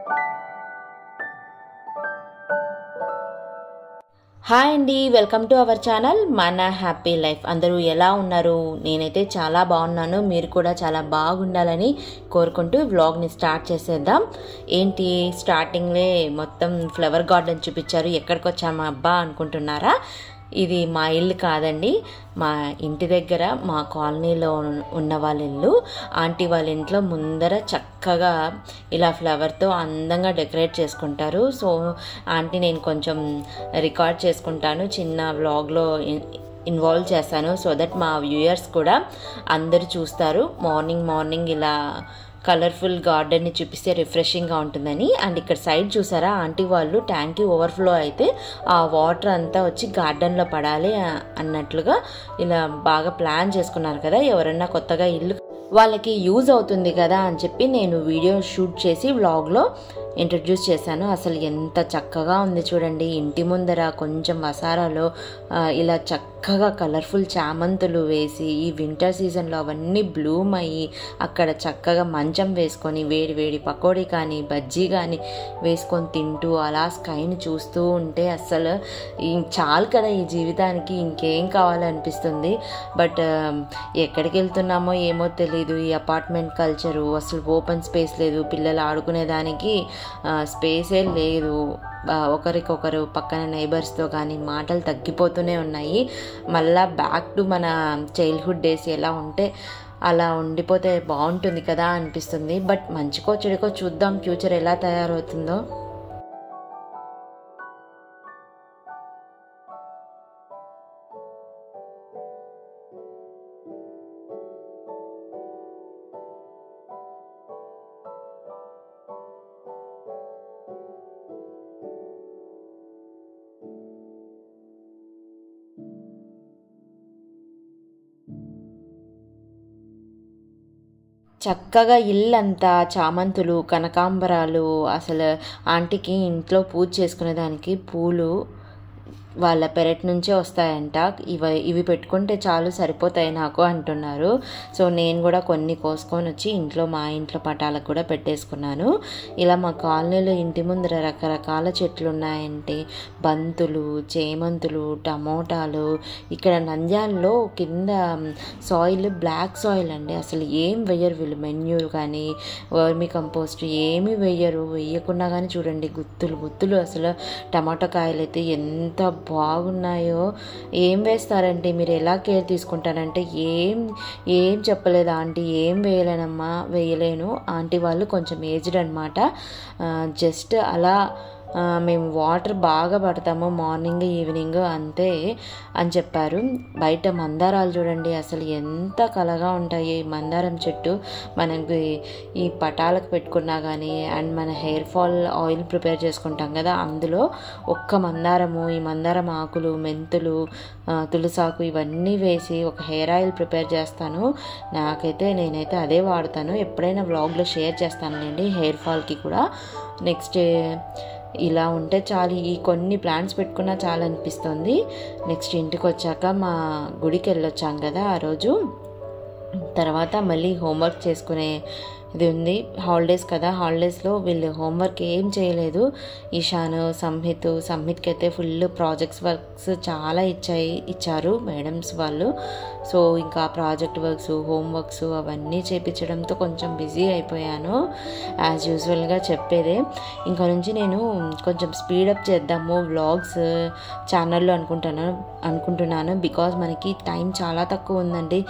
Hi అండి, welcome to our channel మన happy life. అందరూ ఎలా ఉన్నారు? నేనైతే చాలా బాగున్నాను. మీరు కూడా చాలా బాగుండాలని కోరుకుంటూ వ్లాగ్ని స్టార్ట్ చేసేద్దాం. ఏంటి స్టార్టింగ్లే మొత్తం ఫ్లవర్ గార్డెన్ చూపించారు, ఎక్కడికి వచ్చామా అబ్బా అనుకుంటున్నారా? ఇది మా ఇల్లు కాదండి, మా ఇంటి దగ్గర మా కాలనీలో ఉన్న వాళ్ళ ఇల్లు. ఆంటీ వాళ్ళ ఇంట్లో ముందర చక్కగా ఇలా ఫ్లవర్తో అందంగా డెకరేట్ చేసుకుంటారు. సో ఆంటీ నేను కొంచెం రికార్డ్ చేసుకుంటాను, చిన్న వ్లాగ్లో ఇన్వాల్వ్ చేస్తాను, సో దట్ మా వ్యూయర్స్ కూడా అందరూ చూస్తారు. మార్నింగ్ ఇలా కలర్ఫుల్ గార్డెన్ని చూపిస్తే రిఫ్రెషింగ్గా ఉంటుందని. అండ్ ఇక్కడ సైడ్ చూసారా, ఆంటీ వాళ్ళు ట్యాంకీ ఓవర్ఫ్లో అయితే ఆ వాటర్ అంతా వచ్చి గార్డెన్లో పడాలి అన్నట్లుగా ఇలా బాగా ప్లాన్ చేసుకున్నారు కదా. ఎవరన్నా కొత్తగా ఇల్లు వాళ్ళకి యూజ్ అవుతుంది కదా అని చెప్పి నేను వీడియో షూట్ చేసి వ్లాగ్లో ఇంట్రడ్యూస్ చేశాను. అసలు ఎంత చక్కగా ఉంది చూడండి. ఇంటి ముందర కొంచెం వసారాలో ఇలా చక్కగా కలర్ఫుల్ చామంతులు వేసి ఈ వింటర్ సీజన్లో అవన్నీ బ్లూమ్ అయ్యి అక్కడ చక్కగా మంచం వేసుకొని వేడి పకోడీ కానీ బజ్జీ కానీ వేసుకొని తింటూ అలా స్కైని చూస్తూ ఉంటే అసలు చాలు కదా ఈ జీవితానికి, ఇంకేం కావాలనిపిస్తుంది. బట్ ఎక్కడికి వెళ్తున్నామో ఏమో తెలీదు. ఈ అపార్ట్మెంట్ కల్చరు, అసలు ఓపెన్ స్పేస్ లేదు, పిల్లలు ఆడుకునేదానికి స్పేసే లేదు. ఒకరికొకరు పక్కన నైబర్స్తో కానీ మాటలు తగ్గిపోతూనే ఉన్నాయి. మళ్ళా బ్యాక్ టు మన చైల్డ్హుడ్ డేస్ ఎలా ఉంటే అలా ఉండిపోతే బాగుంటుంది కదా అనిపిస్తుంది. బట్ మంచికో చెడుకో చూద్దాం ఫ్యూచర్ ఎలా తయారవుతుందో. చక్కగా ఇల్లంతా చామంతులు, కనకాంబరాలు. అసలు ఆంటీకి ఇంట్లో పూజ చేసుకునేదానికి పూలు వాళ్ళ పెరట్ నుంచే వస్తాయంట. ఇవి పెట్టుకుంటే చాలు సరిపోతాయి నాకు అంటున్నారు. సో నేను కూడా కొన్ని కోసుకొని వచ్చి మా ఇంట్లో పటాలకు కూడా పెట్టేసుకున్నాను. ఇలా మా కాలనీలో ఇంటి ముందర రకరకాల చెట్లు ఉన్నాయంటే బంతులు, చేమంతులు, టమోటాలు. ఇక్కడ నంద్యాలలో కింద సాయిల్ బ్లాక్ సాయిల్ అండి. అసలు ఏం వెయ్యరు వీళ్ళు, మెన్యూర్ కానీ వర్మి కంపోస్ట్ ఏమీ వేయకుండా కానీ చూడండి గుత్తులు. అసలు టమాటా కాయలు అయితే ఎంత బాగున్నాయో. ఏం వేస్తారంటే మీరు ఎలా కేర్ తీసుకుంటారంటే ఏం చెప్పలేదు ఆంటీ, ఏం వేయలేను. ఆంటీ వాళ్ళు కొంచెం ఏజ్డ్ అనమాట. జస్ట్ అలా మేము వాటర్ బాగా పడతాము మార్నింగ్ ఈవినింగ్ అంతే అని చెప్పారు. బయట మందారాలు చూడండి అసలు ఎంత కలగా ఉంటాయి. మందారం చెట్టు మనకి ఈ పటాలకు పెట్టుకున్నా కానీ, అండ్ మన హెయిర్ ఫాల్ ఆయిల్ ప్రిపేర్ చేసుకుంటాం కదా, అందులో ఒక్క ఈ మందారం ఆకులు, మెంతులు, తులసాకు ఇవన్నీ వేసి ఒక హెయిర్ ఆయిల్ ప్రిపేర్ చేస్తాను. నేనైతే అదే వాడతాను. ఎప్పుడైనా వ్లాగ్లో షేర్ చేస్తానండి హెయిర్ ఫాల్కి కూడా. నెక్స్ట్ ఇలా ఉంటే చాలు, ఈ కొన్ని ప్లాంట్స్ పెట్టుకున్నా చాలా అనిపిస్తుంది. నెక్స్ట్ ఇంటికి వచ్చాక మా గుడికి వెళ్ళొచ్చాం కదా ఆ రోజు. తర్వాత మళ్ళీ హోంవర్క్ చేసుకునే ఇది ఉంది. హాలిడేస్ కదా, హాలిడేస్లో వీళ్ళు హోంవర్క్ ఏం చేయలేదు. ఈశాను, సంహిత్కి అయితే ఫుల్ ప్రాజెక్ట్స్ వర్క్స్ చాలా ఇచ్చారు మేడమ్స్ వాళ్ళు. సో ఇంకా ప్రాజెక్ట్ వర్క్స్, హోంవర్క్స్ అవన్నీ చేయించడంతో కొంచెం బిజీ అయిపోయాను. యాజ్ యూజువల్గా చెప్పేదే, ఇంకా నుంచి నేను కొంచెం స్పీడప్ చేద్దాము వ్లాగ్స్ ఛానల్లో అనుకుంటున్నాను. బికాజ్ మనకి టైం చాలా తక్కువ ఉందండి.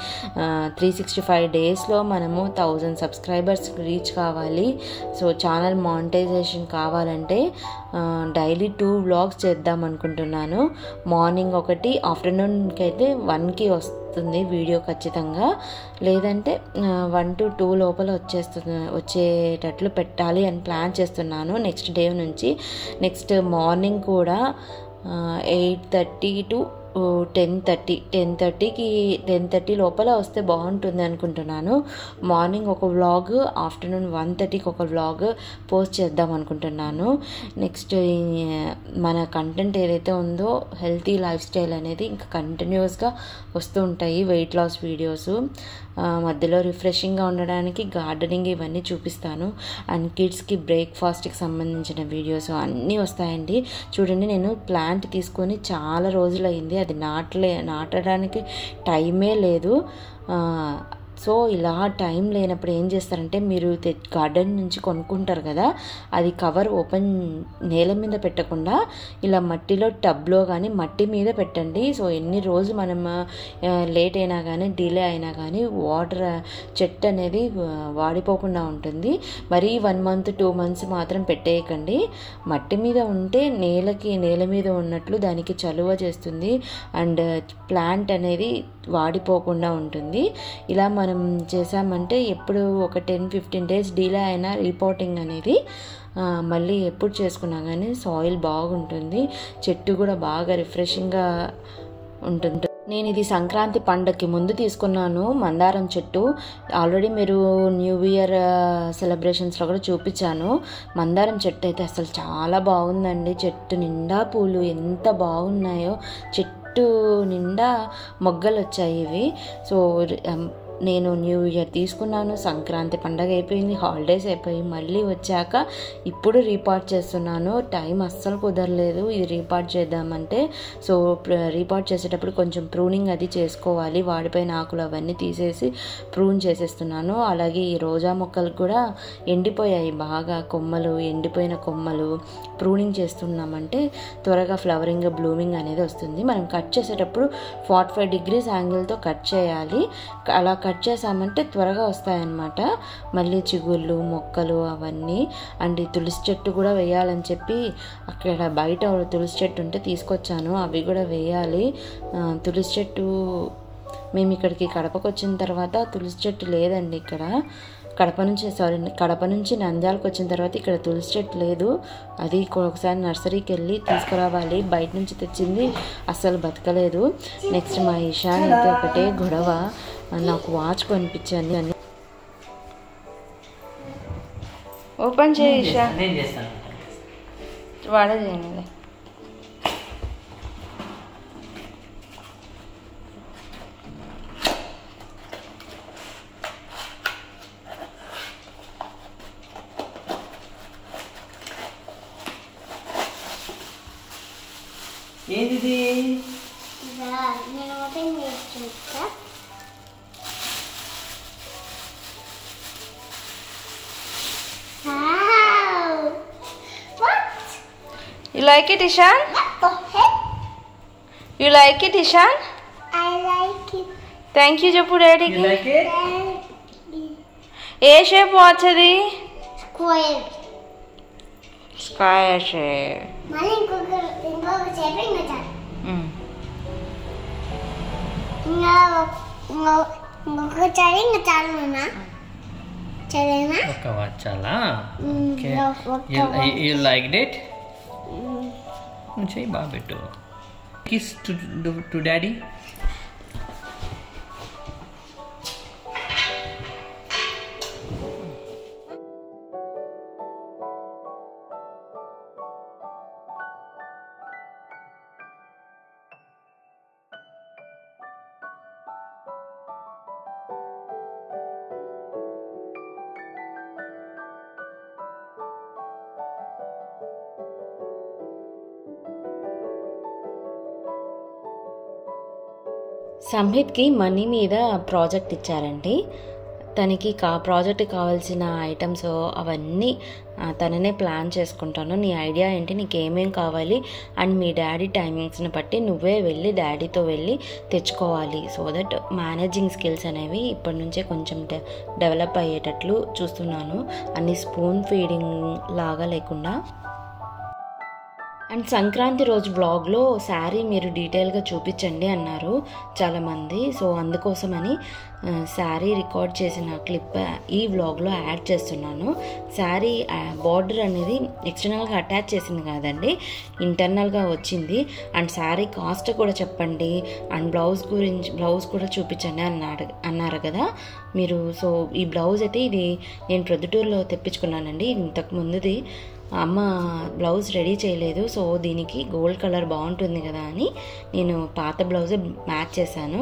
365 డేస్లో మనము 1000 సబ్స్క్రైబర్స్ రీచ్ కావాలి. సో ఛానల్ మానిటైజేషన్ కావాలంటే డైలీ 2 వ్లాగ్స్ చేద్దాం అనుకుంటున్నాను. మార్నింగ్ ఒకటి, ఆఫ్టర్నూన్కి అయితే 1కి వస్తుంది వీడియో ఖచ్చితంగా. లేదంటే 1 to 2 లోపల వచ్చేటట్లు పెట్టాలి అని ప్లాన్ చేస్తున్నాను నెక్స్ట్ డే నుంచి. నెక్స్ట్ మార్నింగ్ కూడా 8:30 to 10:30 లోపల వస్తే బాగుంటుంది అనుకుంటున్నాను. మార్నింగ్ ఒక వ్లాగ్, ఆఫ్టర్నూన్ 1:30కి ఒక వ్లాగ్ పోస్ట్ చేద్దాం అనుకుంటున్నాను. నెక్స్ట్ మన కంటెంట్ ఏదైతే ఉందో హెల్తీ లైఫ్ స్టైల్ అనేది ఇంకా కంటిన్యూస్గా వస్తూ ఉంటాయి. వెయిట్ లాస్ వీడియోస్, మధ్యలో రిఫ్రెషింగ్గా ఉండడానికి గార్డెనింగ్ ఇవన్నీ చూపిస్తాను. అండ్ కిడ్స్కి బ్రేక్ఫాస్ట్కి సంబంధించిన వీడియోస్ అన్నీ వస్తాయండి. చూడండి, నేను ప్లాంట్ తీసుకొని చాలా రోజులైంది, అది నాటడానికి టైమే లేదు. సో ఇలా టైం లేనప్పుడు ఏం చేస్తారంటే, మీరు గార్డెన్ నుంచి కొనుక్కుంటారు కదా, అది కవర్ ఓపెన్ నేల మీద పెట్టకుండా ఇలా మట్టిలో టబ్లో కానీ మట్టి మీద పెట్టండి. సో ఎన్ని రోజులు మనం లేట్ అయినా కానీ డిలే అయినా కానీ వాటర్ చెట్టు అనేది వాడిపోకుండా ఉంటుంది. మరీ 1 month 2 months మాత్రం పెట్టేయకండి. మట్టి మీద ఉంటే నేల మీద ఉన్నట్లు దానికి చలువ చేస్తుంది అండ్ ప్లాంట్ అనేది వాడిపోకుండా ఉంటుంది. ఇలా మనం చేసామంటే ఎప్పుడు ఒక 10-15 days డిలే అయినా రిపోర్టింగ్ అనేది మళ్ళీ ఎప్పుడు చేసుకున్నా కానీ సాయిల్ బాగుంటుంది, చెట్టు కూడా బాగా రిఫ్రెషింగ్గా ఉంటుంది. నేను ఇది సంక్రాంతి పండగకి ముందు తీసుకున్నాను మందారం చెట్టు. ఆల్రెడీ మీరు న్యూ ఇయర్ సెలబ్రేషన్స్లో కూడా చూపించాను. మందారం చెట్టు అయితే అసలు చాలా బాగుందండి. చెట్టు నిండా పూలు ఎంత బాగున్నాయో, చెట్టు నిండా మొగ్గలు వచ్చాయి ఇవి. సో నేను న్యూ ఇయర్ తీసుకున్నాను, సంక్రాంతి పండగ అయిపోయింది, హాలిడేస్ అయిపోయి మళ్ళీ వచ్చాక ఇప్పుడు రీపార్ట్ చేస్తున్నాను. టైం అస్సలు కుదరలేదు ఇది రీపార్ట్ చేద్దామంటే. సో రీపార్ట్ చేసేటప్పుడు కొంచెం ప్రూనింగ్ అది చేసుకోవాలి. వాడిపోయిన ఆకులు అవన్నీ తీసేసి ప్రూన్ చేసేస్తున్నాను. అలాగే ఈ రోజా మొక్కలు కూడా ఎండిపోయాయి బాగా, కొమ్మలు ఎండిపోయిన కొమ్మలు ప్రూనింగ్ చేస్తున్నామంటే త్వరగా ఫ్లవరింగ్ బ్లూమింగ్ అనేది వస్తుంది. మనం కట్ చేసేటప్పుడు 45 degrees యాంగిల్తో కట్ చేయాలి. అలా కట్ చేసామంటే త్వరగా వస్తాయన్నమాట మళ్ళీ చిగుళ్ళు మొక్కలు అవన్నీ. అండ్ ఈ తులసి చెట్టు కూడా వేయాలని చెప్పి అక్కడ బయట తులసి చెట్టు ఉంటే తీసుకొచ్చాను, అవి కూడా వేయాలి. తులసి చెట్టు మేము ఇక్కడికి కడపకు వచ్చిన తర్వాత తులసి చెట్టు లేదండి ఇక్కడ. కడప నుంచి నంద్యాలకు వచ్చిన తర్వాత ఇక్కడ తులసి చెట్టు లేదు. అది ఒకసారి నర్సరీకి వెళ్ళి తీసుకురావాలి. బయట నుంచి తెచ్చింది అస్సలు బతకలేదు. నెక్స్ట్ మా ఇషాన్ అయితే ఒకటే గొడవ, నాకు వాచ్ కొనిపించండి అని. ఓపెన్ చేయి ఇషా, వాడే చేయండి. ఏంటిది? నేను ఓపెన్ చేసి చూస్తా. You like it, Ishan? You like it, Ishan? I like it. Thank you, చెప్పు డాడీకి. You like it? A shape watch అది? Square. Square shape. మళ్ళీ ఇంకొక షేప్ ఇంకా చాలు. ఇంకొకసారి ఇంకా చాలు నాన్న. చలేనా? ఒక వాచ్ చాలా. You liked it? చెయ్యి బాగా పెట్టు. Kiss to daddy. సంహిత్కి మనీ మీద ప్రాజెక్ట్ ఇచ్చారండి. తనకి ప్రాజెక్ట్కి కావాల్సిన ఐటమ్స్ అవన్నీ తననే ప్లాన్ చేసుకుంటాను. నీ ఐడియా ఏంటి, నీకు ఏమేం కావాలి అండ్ మీ డాడీ టైమింగ్స్ని బట్టి నువ్వే వెళ్ళి డాడీతో వెళ్ళి తెచ్చుకోవాలి. సో దట్ మేనేజింగ్ స్కిల్స్ అనేవి ఇప్పటి నుంచే కొంచెం డెవలప్ అయ్యేటట్లు చూస్తున్నాను. అన్ని స్పూన్ ఫీడింగ్ లాగా లేకుండా. అండ్ సంక్రాంతి రోజు బ్లాగ్లో శారీ మీరు డీటెయిల్గా చూపించండి అన్నారు చాలామంది. సో అందుకోసమని శారీ రికార్డ్ చేసిన క్లిప్ ఈ వ్లాగ్లో యాడ్ చేస్తున్నాను. శారీ బార్డర్ అనేది ఎక్స్టర్నల్గా అటాచ్ చేసింది కాదండి, ఇంటర్నల్గా వచ్చింది. అండ్ శారీ కాస్ట్ కూడా చెప్పండి అండ్ బ్లౌజ్ కూడా చూపించండి అన్నారు కదా మీరు. సో ఈ బ్లౌజ్ అయితే ఇది నేను ప్రొద్దుటూరులో తెప్పించుకున్నానండి. ఇంతకు ముందుది అమ్మ బ్లౌజ్ రెడీ చేయలేదు. సో దీనికి గోల్డ్ కలర్ బాగుంటుంది కదా అని నేను పాత బ్లౌజ్ మ్యాచ్ చేశాను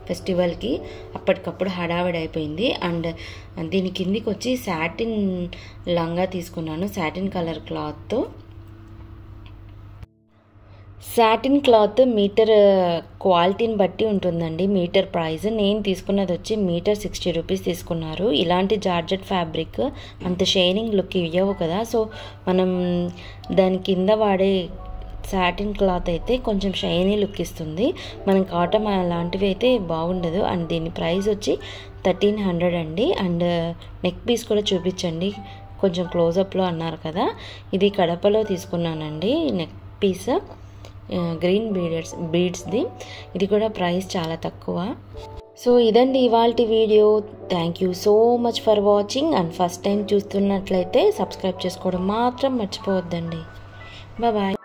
ఫెస్టివల్కి. అప్పటికప్పుడు హడావిడి అయిపోయింది. అండ్ దీని కిందికి వచ్చి సాటిన్ లంగా తీసుకున్నాను, సాటిన్ కలర్ క్లాత్తో. సాటిన్ క్లాత్ మీటర్ క్వాలిటీని బట్టి ఉంటుందండి మీటర్ ప్రైస్. నేను తీసుకున్నది వచ్చి మీటర్ 60 రూపీస్ తీసుకున్నారు. ఇలాంటి జార్జెట్ ఫ్యాబ్రిక్ అంత షైనింగ్ లుక్ ఇవ్వవు కదా, సో మనం దాని కింద వాడే సాటిన్ క్లాత్ అయితే కొంచెం షైనీ లుక్ ఇస్తుంది. మనం కాటన్ అలాంటివి అయితే బాగుండదు. అండ్ దీని ప్రైస్ వచ్చి 1300 అండి. అండ్ నెక్ పీస్ కూడా చూపించండి కొంచెం క్లోజప్లో అన్నారు కదా, ఇది కడపలో తీసుకున్నానండి నెక్ పీస్, గ్రీన్ బీడ్స్ది. ఇది కూడా ప్రైస్ చాలా తక్కువ. సో ఇదండి ఇవాల్టి video. Thank you so much for watching. And first time చూస్తున్నట్లయితే సబ్స్క్రైబ్ చేసుకోవడం మాత్రం మర్చిపోవద్దండి. బాయ్.